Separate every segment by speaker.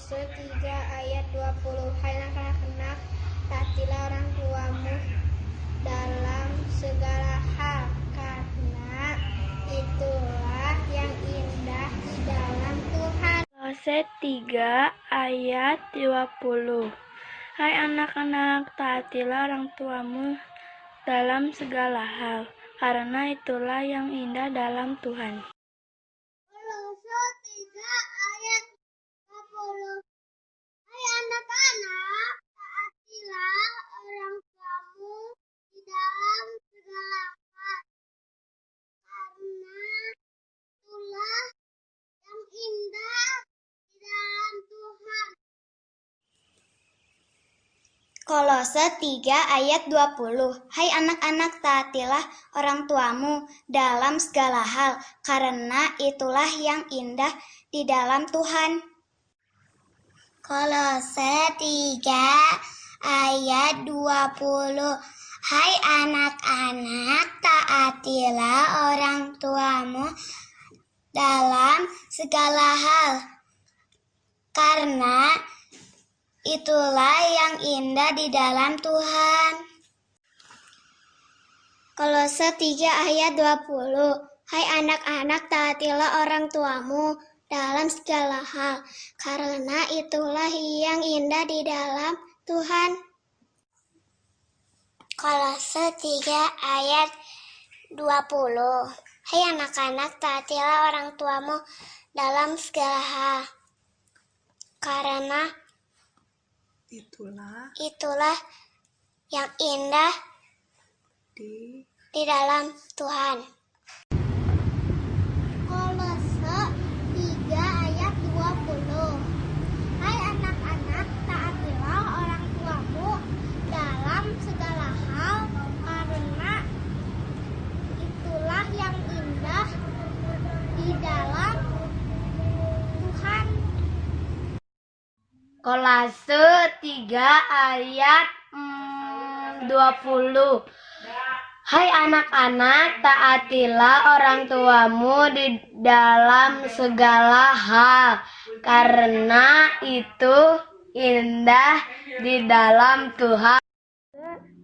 Speaker 1: Kolose 3 ayat 20. Hai anak-anak, taatilah orang tuamu dalam segala hal, karena itulah yang indah di dalam Tuhan.
Speaker 2: Kolose 3 ayat 20. Hai anak-anak, taatilah orang tuamu dalam segala hal, karena itulah yang indah dalam Tuhan.
Speaker 1: Kolose 3 ayat 20. Hai anak-anak, taatilah orang tuamu di dalam segala hal, karena itulah yang indah di dalam Tuhan. Kolose 3 ayat 20. Hai anak-anak, taatilah orang tuamu dalam segala hal, karena itulah yang indah di dalam Tuhan. Kolose 3 ayat 20. Hai anak-anak, taatilah orang tuamu dalam segala hal, karena itulah yang indah di dalam Tuhan. Kolose 3 ayat 20. Hai anak-anak, taatilah orang tuamu dalam segala hal, karena itulah yang indah di dalam Tuhan. Kolose 3 ayat 20. Hai anak-anak, taatilah orang tuamu dalam segala hal, karena itulah yang indah di dalam Tuhan. Kolose 3 ayat 20. Hai anak-anak, taatilah orang tuamu dalam segala hal, karena itulah yang indah di dalam Tuhan.
Speaker 2: Kolose 3 ayat 20. Hai anak-anak, taatilah orang tuamu di dalam segala hal, karena itu indah di dalam Tuhan.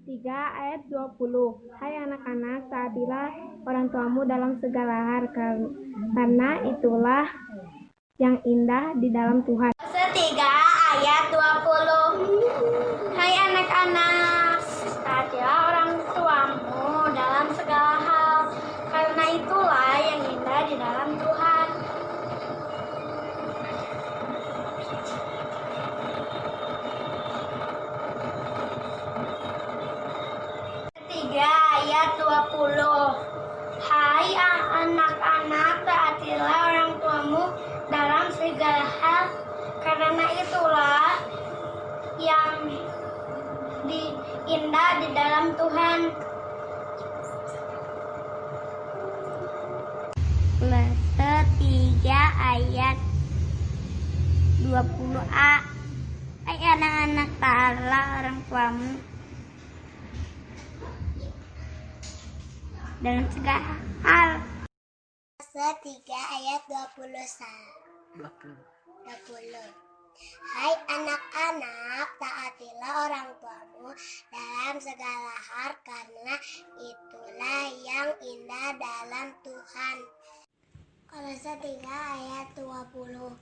Speaker 2: 3 ayat 20. Hai anak-anak, taatilah orang tuamu dalam segala hal, karena itulah yang indah di dalam Tuhan.
Speaker 1: Kolose 3 ayat 20. Hai anak-anak, taatilah orang tuamu dalam segala hal, karena itulah yang indah di dalam Tuhan. Tiga ayat 20. Hai anak-anak, taatilah orang tuamu dalam segala hal, karena itulah yang indah di dalam Tuhan. Kolose 3 ayat 20a. Hai anak-anak, taatilah orang tuamu dalam segala hal. Kolose 3 ayat 20. Hai anak-anak, taatilah orang tuamu dalam segala hal, karena itulah yang indah dalam Tuhan. Kolose 3 ayat 20.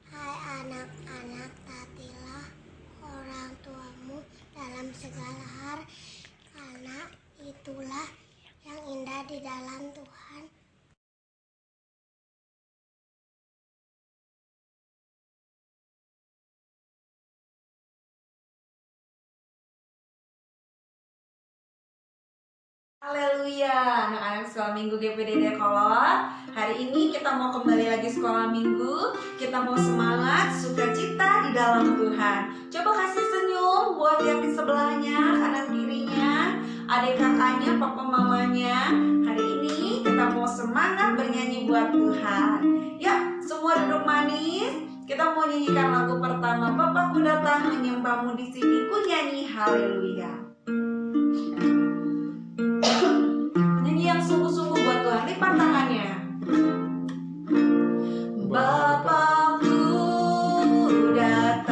Speaker 1: Hai anak-anak, taatilah orang tuamu dalam segala hal, karena itulah yang indah di dalam Tuhan.
Speaker 3: Haleluya, anak-anak sekolah minggu GPDD Kolot. Hari ini kita mau kembali lagi sekolah minggu. Kita mau semangat, sukacita di dalam Tuhan. Coba kasih senyum buat yang di sebelahnya, kanan kirinya, adik kakaknya, papa mamanya. Hari ini kita mau semangat bernyanyi buat Tuhan. Yuk, semua duduk manis. Kita mau nyanyikan lagu pertama, Bapakku datang menyembahmu di sini. Ku nyanyi haleluya. Nyanyi yang sungguh-sungguh buat Tuhan. Lipat tangannya. Bapakku datang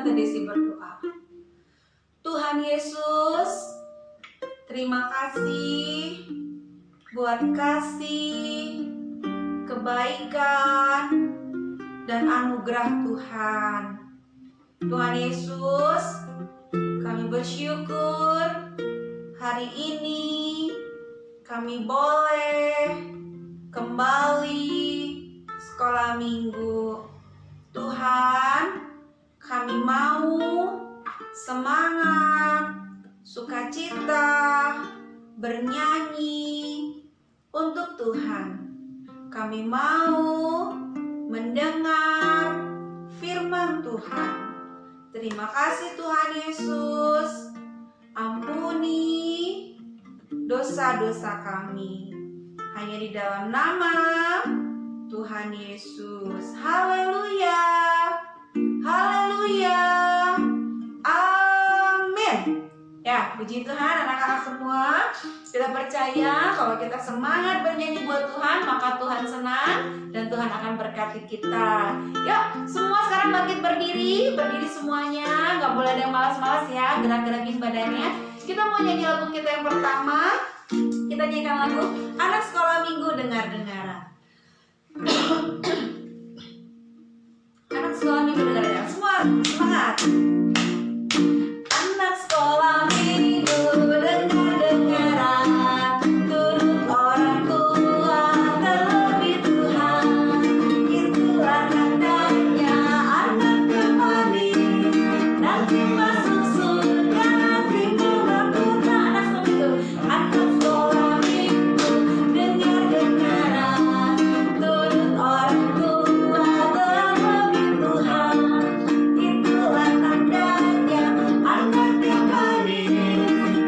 Speaker 3: Tante Desi berdoa. Tuhan Yesus, terima kasih buat kasih, kebaikan, dan anugerah Tuhan. Tuhan Yesus, kami bersyukur hari ini kami boleh kembali sekolah minggu. Tuhan, kami mau semangat, sukacita, bernyanyi untuk Tuhan. Kami mau mendengar firman Tuhan. Terima kasih Tuhan Yesus. Ampuni dosa-dosa kami. Hanya di dalam nama Tuhan Yesus. Haleluya. Haleluya. Amin. Ya, puji Tuhan anak-anak semua. Kita percaya kalau kita semangat bernyanyi buat Tuhan, maka Tuhan senang dan Tuhan akan berkati kita. Yuk, semua sekarang bangkit berdiri semuanya. Gak boleh ada yang malas-malas ya, gerak-gerakin badannya. Kita mau nyanyi lagu kita yang pertama. Kita nyanyikan lagu Anak Sekolah Minggu Dengar-dengaran. Anak sekolah minggu dengar-dengaran. Semua semangat. Anak sekolah minggu dengar-dengaran, turut orang tua terlebih Tuhan. Itulah tandanya anak kembali, nanti masuk surga, terima mahkota. Anak sekolah minggu dengar-dengaran, turut orang tua terlebih Tuhan. Itulah tandanya anak kembali,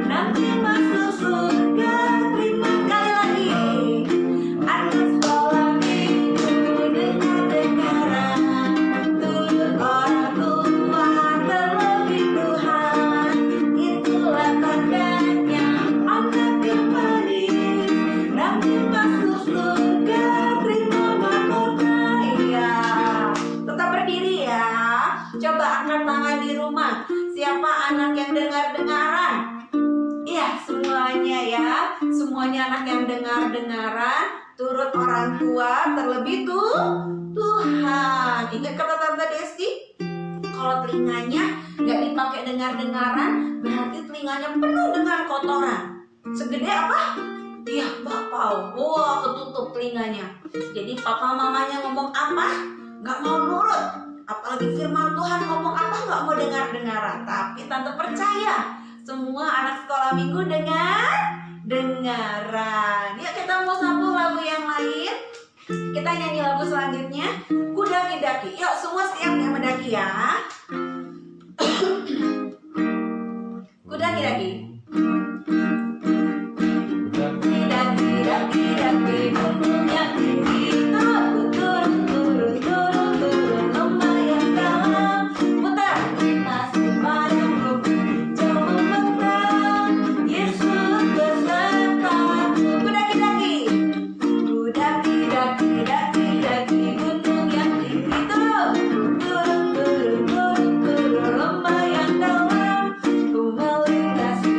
Speaker 3: nanti masuk surga, terima. Kali lagi. Anak sekolah minggu dengar-dengaran, turut orang tua terlebih Tuhan. Itulah tandanya anak kembali, nanti masuk surga, terima mahkota. Iya. Tetap berdiri ya. Coba angkat tangan di rumah. Siapa anak yang dengar-dengaran? Iya, semuanya ya. Semuanya anak yang dengar-dengaran, turut orang tua, terlebih Tuhan. Ingat kata Tante Desi? Kalau telinganya nggak dipakai dengar-dengaran, berarti telinganya penuh dengan kotoran. Segede apa? Iya, bakpao. Wah, ketutup telinganya. Jadi papa mamanya ngomong apa, nggak mau nurut. Apalagi firman Tuhan ngomong apa, nggak mau dengar-dengaran. Tapi Tante percaya semua anak sekolah minggu dengar-dengaran. Yuk kita mau sambung lagu yang lain. Kita nyanyi lagu selanjutnya, Kudaki-daki. Yuk semua siap ya mendaki ya. Kudaki-daki. Daki-daki-daki gunung yang tinggi, turun lembah yang dalam, putar masuk padaku, jauh membentang, Yesus besertaku. Kudaki-daki, kudaki-daki gunung yang tinggi, turun lembah yang dalam, ku melintasi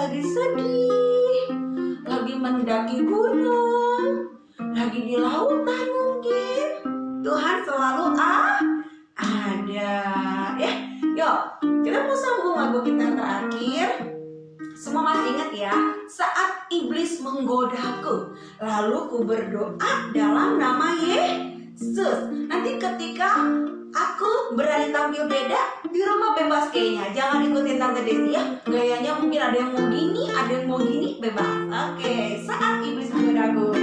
Speaker 3: lagi sedih, lagi mendaki gunung, lagi di lautan mungkin, Tuhan selalu ada. Ya, yuk kita mau sambung lagu kita terakhir. Semua masih ingat ya? Saat iblis menggodaku, lalu ku berdoa dalam nama Yesus. Nanti ketika aku berani tampil beda, di rumah bebas kayaknya. Jangan ikutin Tante Desi ya. Gayanya mungkin ada yang mau gini, ada yang mau gini, bebas. Oke, saat iblis menggodaku.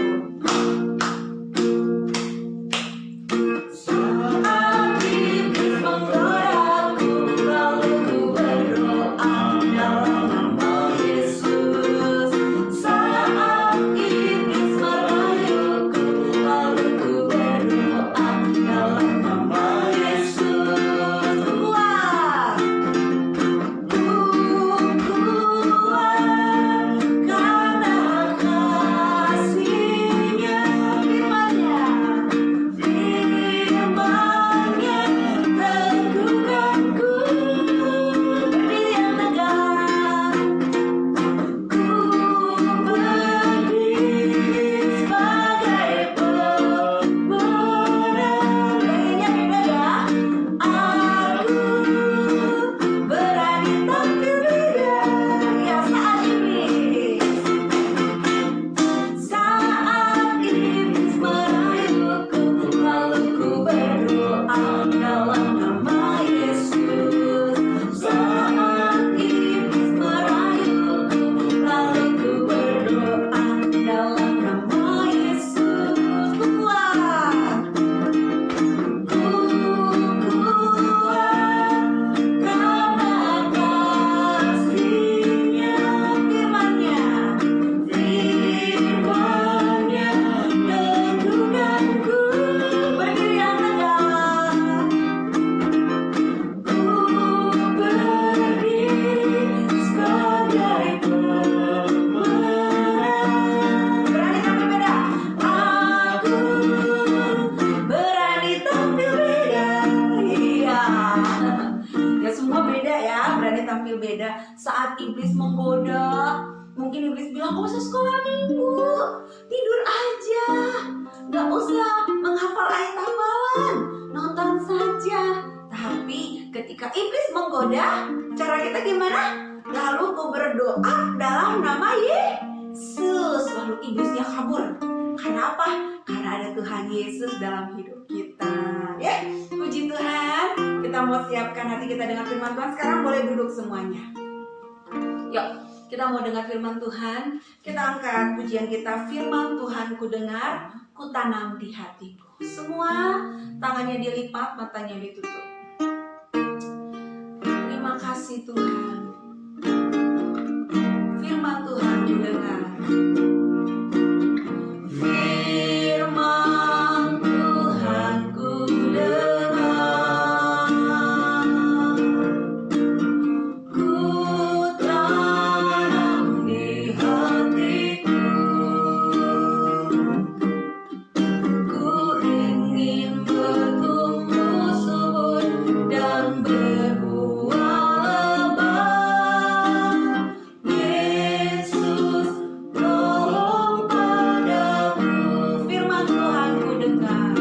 Speaker 3: Saat iblis menggoda, mungkin iblis bilang gak usah sekolah minggu, tidur aja, gak usah menghafal ayat hafalan, nonton saja. Tapi ketika iblis menggoda, cara kita gimana? Lalu ku berdoa dalam nama Yesus, lalu iblisnya kabur. Karena apa? Karena ada Tuhan Yesus dalam hidup kita. Ya, puji Tuhan. Kita mau siapkan hati kita dengan firman Tuhan. Sekarang boleh duduk semuanya. Yuk, kita mau dengar firman Tuhan. Kita angkat pujian kita. Firman Tuhan ku dengar, ku tanam di hatiku. Semua tangannya dilipat, matanya ditutup. Terima kasih Tuhan. Firman Tuhan ku dengar. Firman Tuhan ku dengar, ku tanam di hatiku, ku ingin bertumbuh subur dan berbuah lebat. Yesus tolong padaku. Firman Tuhan ku dengar.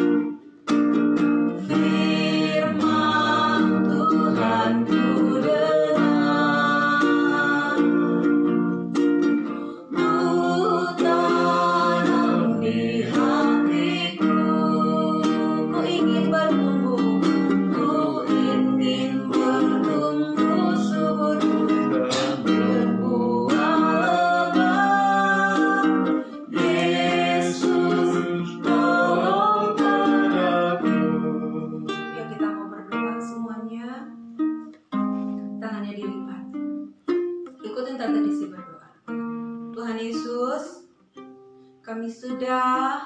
Speaker 3: Firman Tuhan ku dengar, ku tanam di hatiku, ku ingin bertumbuh, ku ingin bertumbuh subur dan berbuah lebat. Yesus tolong padaku. Ya, kita mau berdoa semuanya. Tangannya dilipat. Ikutin Tante Desi berdoa. Tuhan Yesus, kami sudah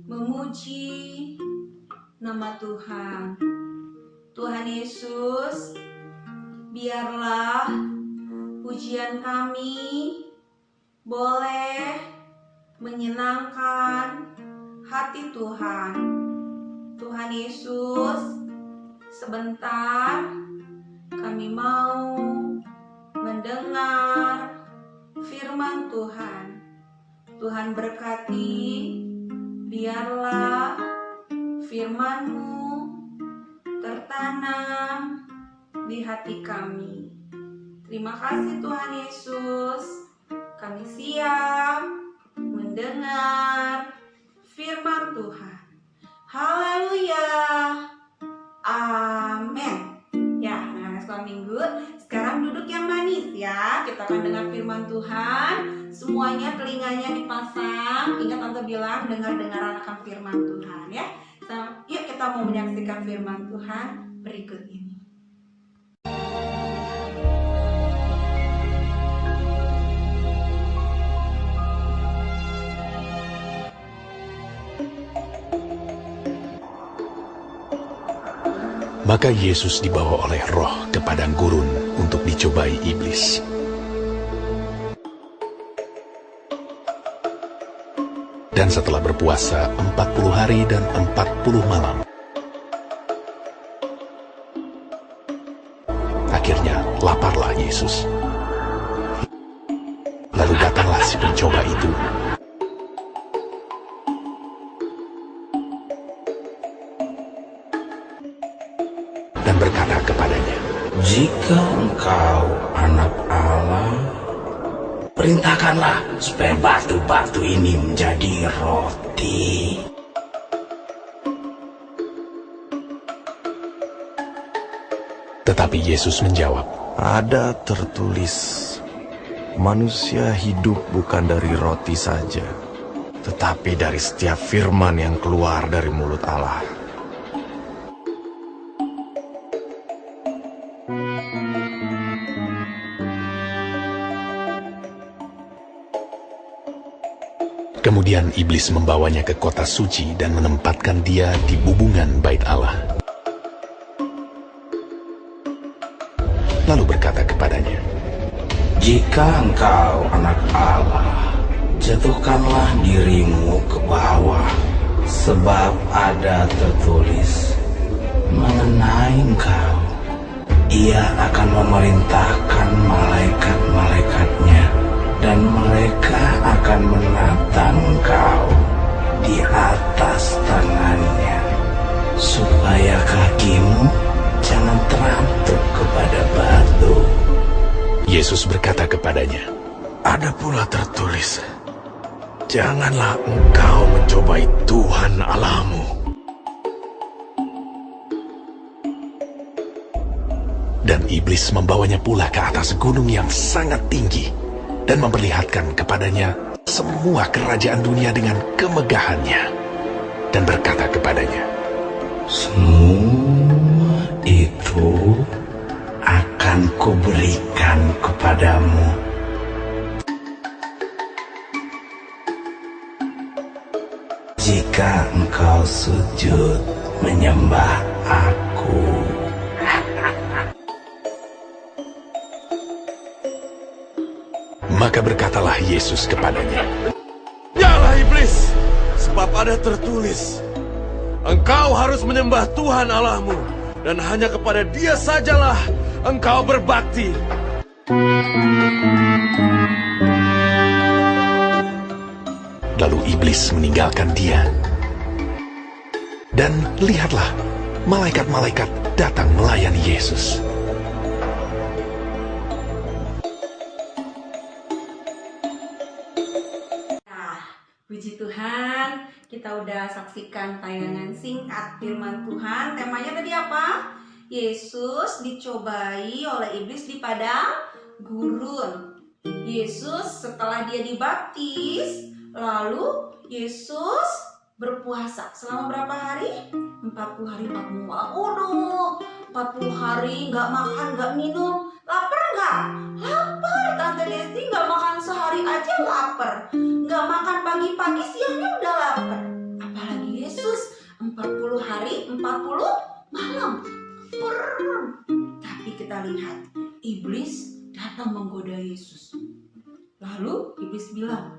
Speaker 3: memuji nama Tuhan. Tuhan Yesus, biarlah pujian kami boleh menyenangkan hati Tuhan. Tuhan Yesus, sebentar kami mau mendengar firman Tuhan. Tuhan berkati, biarlah firman-Mu tertanam di hati kami. Terima kasih Tuhan Yesus, kami siap mendengar firman Tuhan. Haleluya, amin. Ya, anak-anak sekolah minggu, sekarang duduk yang manis ya. Kita akan dengar firman Tuhan. Semuanya telinganya dipasang. Ingat tante bilang dengar-dengaran akan firman Tuhan ya. Yuk kita mau menyaksikan firman Tuhan berikut ini.
Speaker 4: Maka Yesus dibawa oleh Roh ke padang gurun untuk dicobai iblis. Dan setelah berpuasa 40 hari dan 40 malam, akhirnya laparlah Yesus. Lalu datanglah si pencoba itu dan berkata kepadanya,
Speaker 5: "Jika engkau anak Allah, perintahkanlah supaya batu-batu ini menjadi roti."
Speaker 4: Tetapi Yesus menjawab,
Speaker 6: Ada tertulis, manusia hidup bukan dari roti saja, tetapi dari setiap firman yang keluar dari mulut Allah.
Speaker 4: Kemudian iblis membawanya ke kota suci dan menempatkan dia di bubungan bait Allah. Lalu berkata kepadanya,
Speaker 5: Jika engkau anak Allah, jatuhkanlah dirimu ke bawah, sebab ada tertulis mengenai engkau, Ia akan memerintahkan malaikat-malaikatnya, dan mereka akan menatang engkau di atas tangannya, supaya kakimu jangan terantuk kepada batu.
Speaker 4: Yesus berkata kepadanya,
Speaker 6: Ada pula tertulis, janganlah engkau mencobai Tuhan Allahmu.
Speaker 4: Dan iblis membawanya pula ke atas gunung yang sangat tinggi dan memperlihatkan kepadanya semua kerajaan dunia dengan kemegahannya, dan berkata kepadanya,
Speaker 5: Semua itu akan kuberikan kepadamu, jika engkau sujud menyembah Aku.
Speaker 4: Maka berkatalah Yesus kepadanya,
Speaker 6: Nyala iblis, sebab ada tertulis, engkau harus menyembah Tuhan Allahmu, dan hanya kepada Dia sajalah engkau berbakti.
Speaker 4: Lalu iblis meninggalkan dia. Dan lihatlah, malaikat-malaikat datang melayani Yesus.
Speaker 3: Puji Tuhan, kita udah saksikan tayangan singkat firman Tuhan. Temanya tadi apa? Yesus dicobai oleh iblis di padang gurun. Yesus setelah dia dibaptis, lalu Yesus berpuasa selama berapa hari? 40 hari 40 malam. Waduh, 40 hari nggak makan, nggak minum. Lapar nggak? Lapar. Tante Desi nggak makan sehari aja lapar. Nggak makan pagi-pagi, siangnya udah lapar. Apalagi Yesus 40 hari 40 malam. Tapi kita lihat, iblis datang menggoda Yesus. Lalu iblis bilang,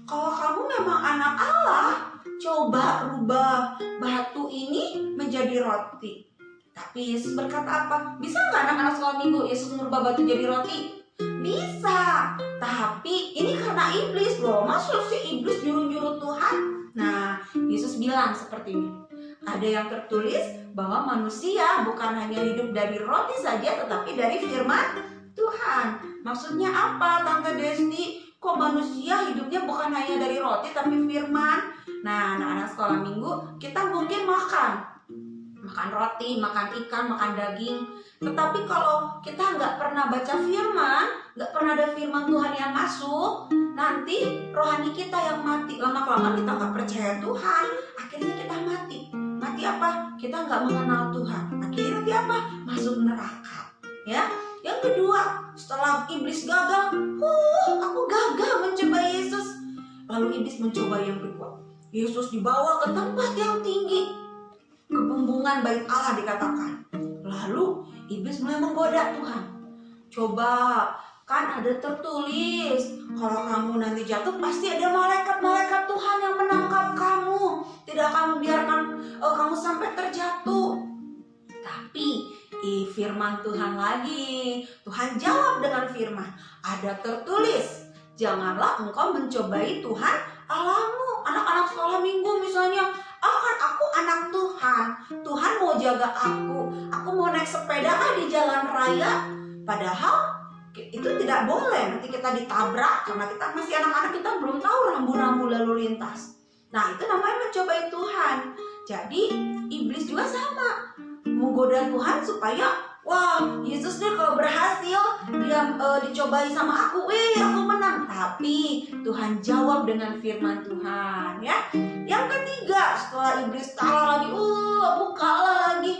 Speaker 3: kalau kamu memang anak Allah, coba rubah batu ini menjadi roti. Tapi Yesus berkata apa? Bisa nggak anak-anak sekolah minggu Yesus merubah batu jadi roti? Bisa. Tapi rencana iblis loh. Masa sih iblis nyuruh-nyuruh Tuhan? Nah, Yesus bilang seperti ini. Ada yang tertulis bahwa manusia bukan hanya hidup dari roti saja, tetapi dari firman Tuhan. Maksudnya apa, Tante Desti? Kok manusia hidupnya bukan hanya dari roti tapi firman? Nah, anak-anak sekolah minggu, kita mungkin makan roti, makan ikan, makan daging. Tetapi kalau kita nggak pernah baca firman, nggak pernah ada firman Tuhan yang masuk, nanti rohani kita yang mati. Lama-kelamaan kita nggak percaya Tuhan, akhirnya kita mati. Mati apa? Kita nggak mengenal Tuhan. Akhirnya nanti apa? Masuk neraka. Ya. Yang kedua, setelah iblis gagal, aku gagal mencoba Yesus. Lalu iblis mencoba yang kedua. Yesus dibawa ke tempat yang tinggi, ke bumbungan bait Allah dikatakan. Lalu iblis mulai menggoda Tuhan. Coba, kan ada tertulis, kalau kamu nanti jatuh pasti ada malaikat-malaikat Tuhan yang menangkap kamu, tidak akan membiarkan kamu sampai terjatuh. Tapi firman Tuhan lagi, Tuhan jawab dengan firman, ada tertulis, janganlah engkau mencobai Tuhan Allahmu. Anak-anak sekolah minggu misalnya, kan aku anak Tuhan, Tuhan mau jaga aku mau naik sepeda di jalan raya, padahal itu tidak boleh, nanti kita ditabrak karena kita masih anak-anak, kita belum tahu rambu-rambu lalu lintas. Nah, itu namanya mencobai Tuhan. Jadi iblis juga sama, menggoda Tuhan supaya Yesus nih kalau berhasil dia dicobai sama aku menang. Tapi Tuhan jawab dengan firman Tuhan, ya. Yang ketiga, setelah iblis kalah lagi, aku kalah lagi,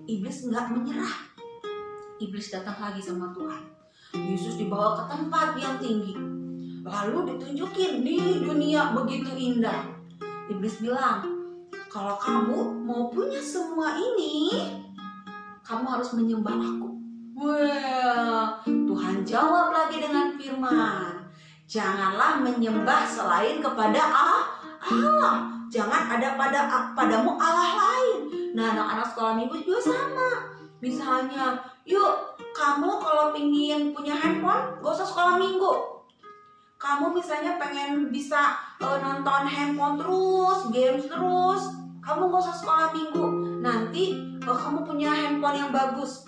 Speaker 3: iblis nggak menyerah. Iblis datang lagi sama Tuhan. Yesus dibawa ke tempat yang tinggi, lalu ditunjukin di dunia begitu indah. Iblis bilang, kalau kamu mau punya semua ini, kamu harus menyembah aku. Tuhan jawab lagi dengan firman, janganlah menyembah selain kepada Allah. Jangan ada padamu Allah lain. Nah, anak-anak sekolah minggu juga sama. Misalnya, yuk kamu kalau pingin punya handphone, gak usah sekolah minggu. Kamu misalnya pengen bisa nonton handphone terus, games terus, kamu gak usah sekolah minggu. Nanti kamu punya handphone yang bagus.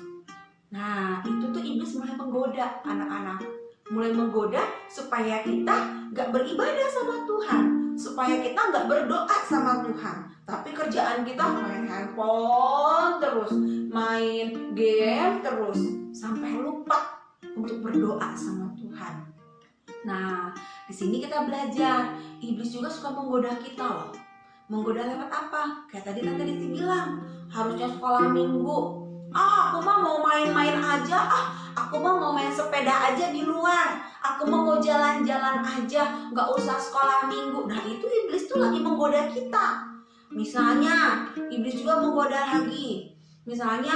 Speaker 3: Nah, itu tuh iblis mulai menggoda anak-anak. Mulai menggoda supaya kita gak beribadah sama Tuhan, supaya kita gak berdoa sama Tuhan. Tapi kerjaan kita main handphone terus, main game terus, sampai lupa untuk berdoa sama Tuhan. Nah, di sini kita belajar, iblis juga suka menggoda kita loh. Menggoda lewat apa? Kayak tadi Tante Desi bilang, harusnya sekolah minggu. Aku mah mau main-main aja. Aku mah mau main sepeda aja di luar. Aku mah mau jalan-jalan aja, nggak usah sekolah minggu. Nah, itu iblis tuh lagi menggoda kita. Misalnya, iblis juga menggoda lagi. Misalnya,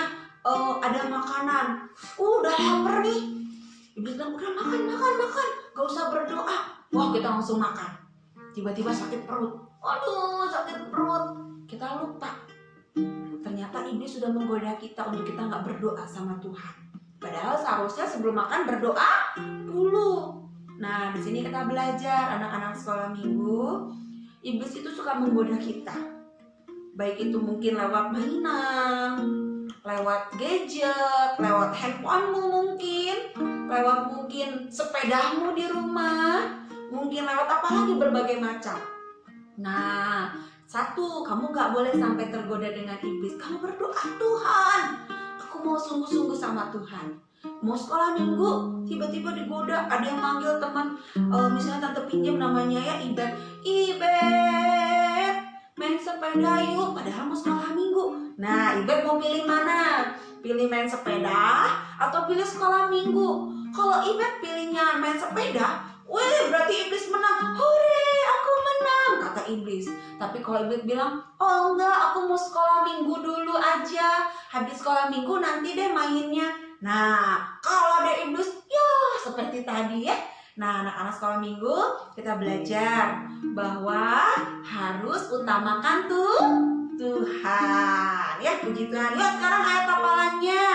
Speaker 3: ada makanan. Udah lapar nih. Iblis bilang, udah makan. Gak usah berdoa. Kita langsung makan. Tiba-tiba sakit perut. Waduh, sakit perut. Kita lupa. Ternyata iblis sudah menggoda kita untuk kita nggak berdoa sama Tuhan. Padahal seharusnya sebelum makan berdoa dulu. Nah, di sini kita belajar anak-anak sekolah minggu. Iblis itu suka menggoda kita. Baik itu mungkin lewat mainan, lewat gadget, lewat handphonemu mungkin, lewat mungkin sepedamu di rumah, mungkin lewat apa lagi berbagai macam. Nah, satu, kamu gak boleh sampai tergoda dengan iblis. Kamu berdoa, Tuhan, aku mau sungguh-sungguh sama Tuhan. Mau sekolah minggu, tiba-tiba digoda, ada yang manggil teman, misalnya Tante pinjam namanya ya Ibet, main sepeda yuk, padahal mau sekolah minggu. Nah, Ibet mau pilih mana? Pilih main sepeda atau pilih sekolah minggu? Kalau Ibet pilihnya main sepeda, berarti iblis menang. Hore, aku menang, kata iblis. Tapi kalau iblis bilang, enggak, aku mau sekolah minggu dulu aja. Habis sekolah minggu nanti deh mainnya. Nah, kalau ada iblis, seperti tadi ya. Nah, anak-anak sekolah minggu, kita belajar bahwa harus utamakan Tuhan. Ya, puji Tuhan. Yuk, sekarang ayat hafalannya.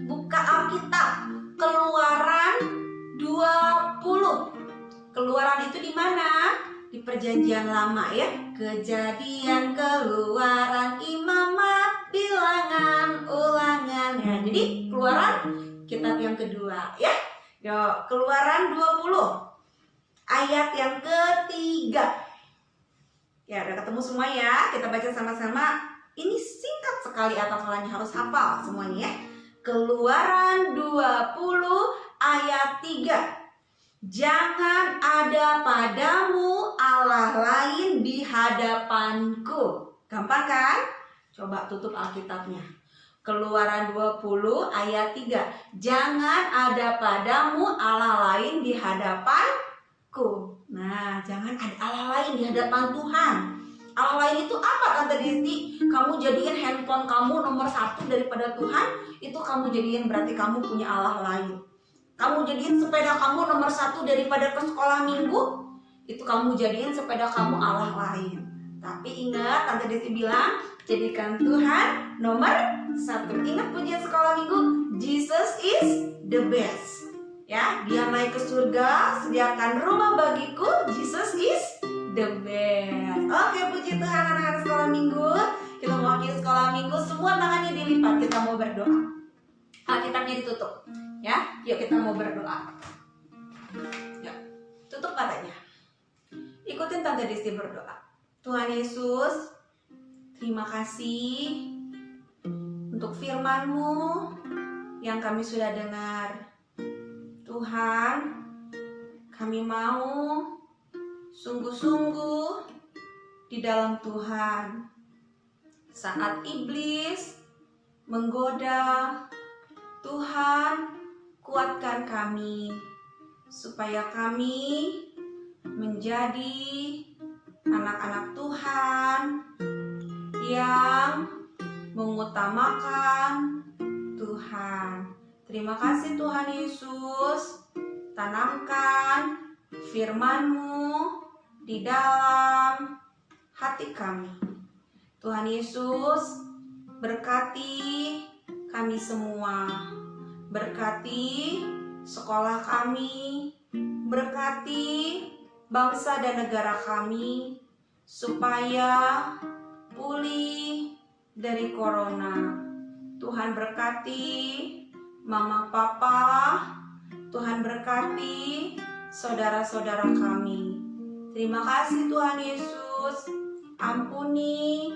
Speaker 3: Buka Alkitab, Keluaran 20. keluaran itu di mana? Di perjanjian lama ya. Kejadian, keluaran, imamat, bilangan, ulangan. Ya, jadi keluaran kitab yang kedua ya. Yuk, keluaran 20 ayat yang ketiga. Ya, udah ketemu semua ya. Kita baca sama-sama. Ini singkat sekali hafalannya, harus hafal semuanya ya. Keluaran 20 ayat 3. Jangan ada padamu Allah lain di hadapanku. Gampang kan? Coba tutup Alkitabnya. Keluaran 20 ayat 3. Jangan ada padamu Allah lain di hadapanku. Nah, jangan ada Allah lain di hadapan Tuhan. Allah lain itu apa, Tante Desti? Kamu jadiin handphone kamu nomor 1 daripada Tuhan, itu kamu jadiin berarti kamu punya Allah lain. Kamu jadiin sepeda kamu nomor 1 daripada ke sekolah minggu, itu kamu jadiin sepeda kamu Allah lain. Tapi ingat, Tante Desi bilang, jadikan Tuhan nomor 1. Ingat pujian sekolah minggu, Jesus is the best. Ya, dia naik ke surga, sediakan rumah bagiku, Jesus is the best. Oke, puji Tuhan anak-anak sekolah minggu. Kita mau akhir sekolah minggu, semua tangannya dilipat, kita mau berdoa. Alkitabnya ditutup. Ya, yuk kita mau berdoa. Yuk, tutup matanya. Ikutin Tante Desti berdoa. Tuhan Yesus, terima kasih untuk firman-Mu yang kami sudah dengar. Tuhan, kami mau sungguh-sungguh di dalam Tuhan. Saat iblis menggoda, Tuhan kuatkan kami supaya kami menjadi anak-anak Tuhan yang mengutamakan Tuhan. Terima kasih Tuhan Yesus, tanamkan firman-Mu di dalam hati kami. Tuhan Yesus, berkati kami semua, berkati sekolah kami, berkati bangsa dan negara kami, supaya pulih dari corona. Tuhan berkati Mama Papa, Tuhan berkati saudara-saudara kami. Terima kasih Tuhan Yesus, ampuni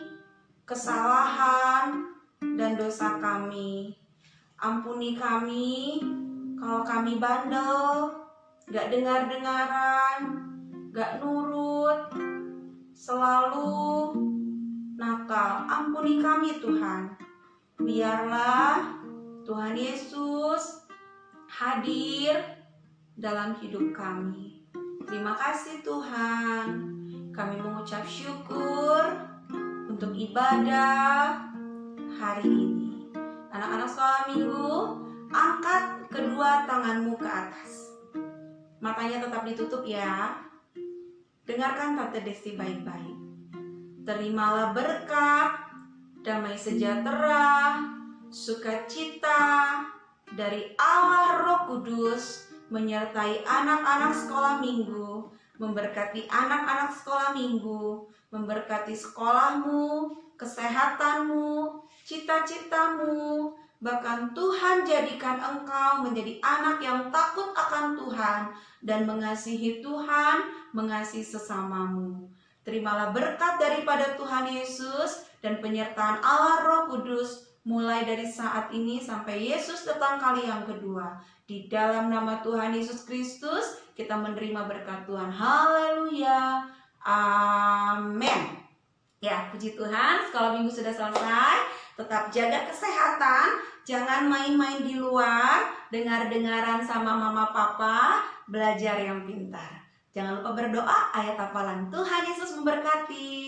Speaker 3: kesalahan dan dosa kami. Ampuni kami kalau kami bandel, gak dengar-dengaran, gak nurut, selalu nakal. Ampuni kami Tuhan. Biarlah Tuhan Yesus hadir dalam hidup kami. Terima kasih Tuhan. Kami mengucap syukur untuk ibadah hari ini. Anak-anak sekolah minggu, angkat kedua tanganmu ke atas. Matanya tetap ditutup ya. Dengarkan Tante Desti baik-baik. Terimalah berkat, damai sejahtera, sukacita dari Allah Roh Kudus menyertai anak-anak sekolah minggu, memberkati anak-anak sekolah minggu, memberkati sekolahmu, kesehatanmu, cita-citamu. Bahkan Tuhan jadikan engkau menjadi anak yang takut akan Tuhan dan mengasihi Tuhan, mengasihi sesamamu. Terimalah berkat daripada Tuhan Yesus dan penyertaan Allah Roh Kudus mulai dari saat ini sampai Yesus datang kali yang kedua. Di dalam nama Tuhan Yesus Kristus kita menerima berkat Tuhan. Haleluya. Amin. Ya, puji Tuhan, sekolah minggu sudah selesai. Tetap jaga kesehatan, jangan main-main di luar, dengar-dengaran sama mama papa, belajar yang pintar. Jangan lupa berdoa, ayat hafalan. Tuhan Yesus memberkati.